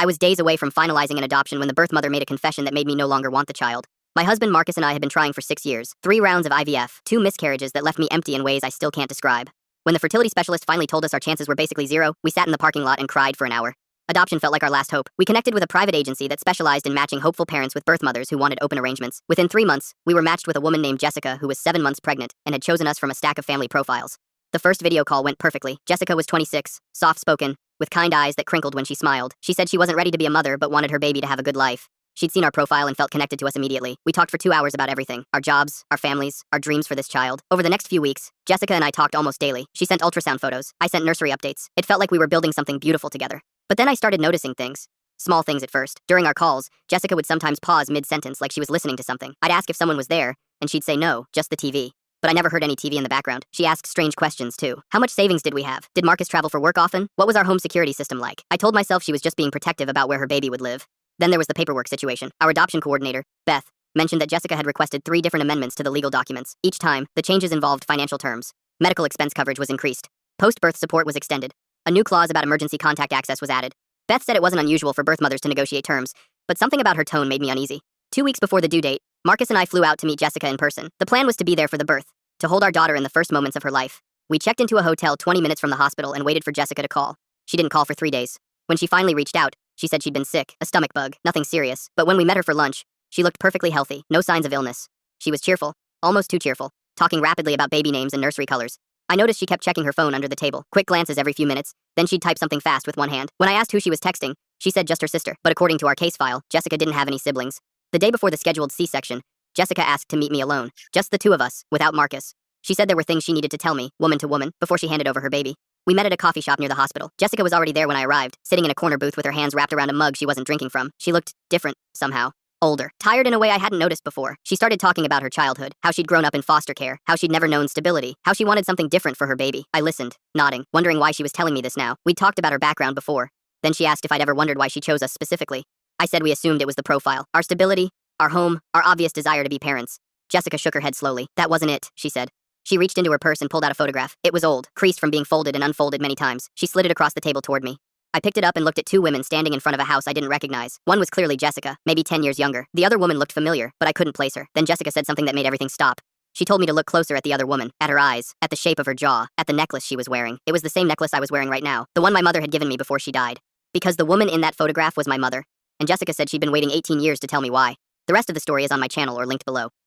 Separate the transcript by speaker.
Speaker 1: I was days away from finalizing an adoption when the birth mother made a confession that made me no longer want the child. My husband Marcus and I had been trying for 6 years, 3 rounds of IVF, 2 miscarriages that left me empty in ways I still can't describe. When the fertility specialist finally told us our chances were basically zero, we sat in the parking lot and cried for an hour. Adoption felt like our last hope. We connected with a private agency that specialized in matching hopeful parents with birth mothers who wanted open arrangements. Within 3 months, we were matched with a woman named Jessica who was 7 months pregnant and had chosen us from a stack of family profiles. The first video call went perfectly. Jessica was 26, soft-spoken, with kind eyes that crinkled when she smiled. She said she wasn't ready to be a mother but wanted her baby to have a good life. She'd seen our profile and felt connected to us immediately. We talked for 2 hours about everything: our jobs, our families, our dreams for this child. Over the next few weeks, Jessica and I talked almost daily. She sent ultrasound photos. I sent nursery updates. It felt like we were building something beautiful together. But then I started noticing things. Small things at first. During our calls, Jessica would sometimes pause mid-sentence like she was listening to something. I'd ask if someone was there, and she'd say no, just the TV. But I never heard any TV in the background. She asked strange questions, too. How much savings did we have? Did Marcus travel for work often? What was our home security system like? I told myself she was just being protective about where her baby would live. Then there was the paperwork situation. Our adoption coordinator, Beth, mentioned that Jessica had requested 3 different amendments to the legal documents. Each time, the changes involved financial terms. Medical expense coverage was increased. Post-birth support was extended. A new clause about emergency contact access was added. Beth said it wasn't unusual for birth mothers to negotiate terms, but something about her tone made me uneasy. 2 weeks before the due date, Marcus and I flew out to meet Jessica in person. The plan was to be there for the birth, to hold our daughter in the first moments of her life. We checked into a hotel 20 minutes from the hospital and waited for Jessica to call. She didn't call for 3 days. When she finally reached out, she said she'd been sick, a stomach bug, nothing serious. But when we met her for lunch, she looked perfectly healthy, no signs of illness. She was cheerful, almost too cheerful, talking rapidly about baby names and nursery colors. I noticed she kept checking her phone under the table, quick glances every few minutes, then she'd type something fast with one hand. When I asked who she was texting, she said just her sister. But according to our case file, Jessica didn't have any siblings. The day before the scheduled C-section, Jessica asked to meet me alone, just the 2 of us, without Marcus. She said there were things she needed to tell me, woman to woman, before she handed over her baby. We met at a coffee shop near the hospital. Jessica was already there when I arrived, sitting in a corner booth with her hands wrapped around a mug she wasn't drinking from. She looked different, somehow. Older. Tired in a way I hadn't noticed before. She started talking about her childhood, how she'd grown up in foster care, how she'd never known stability, how she wanted something different for her baby. I listened, nodding, wondering why she was telling me this now. We'd talked about her background before. Then she asked if I'd ever wondered why she chose us specifically. I said we assumed it was the profile. Our stability, our home, our obvious desire to be parents. Jessica shook her head slowly. That wasn't it, she said. She reached into her purse and pulled out a photograph. It was old, creased from being folded and unfolded many times. She slid it across the table toward me. I picked it up and looked at 2 women standing in front of a house I didn't recognize. One was clearly Jessica, maybe 10 years younger. The other woman looked familiar, but I couldn't place her. Then Jessica said something that made everything stop. She told me to look closer at the other woman, at her eyes, at the shape of her jaw, at the necklace she was wearing. It was the same necklace I was wearing right now, the one my mother had given me before she died. Because the woman in that photograph was my mother. And Jessica said she'd been waiting 18 years to tell me why. The rest of the story is on my channel or linked below.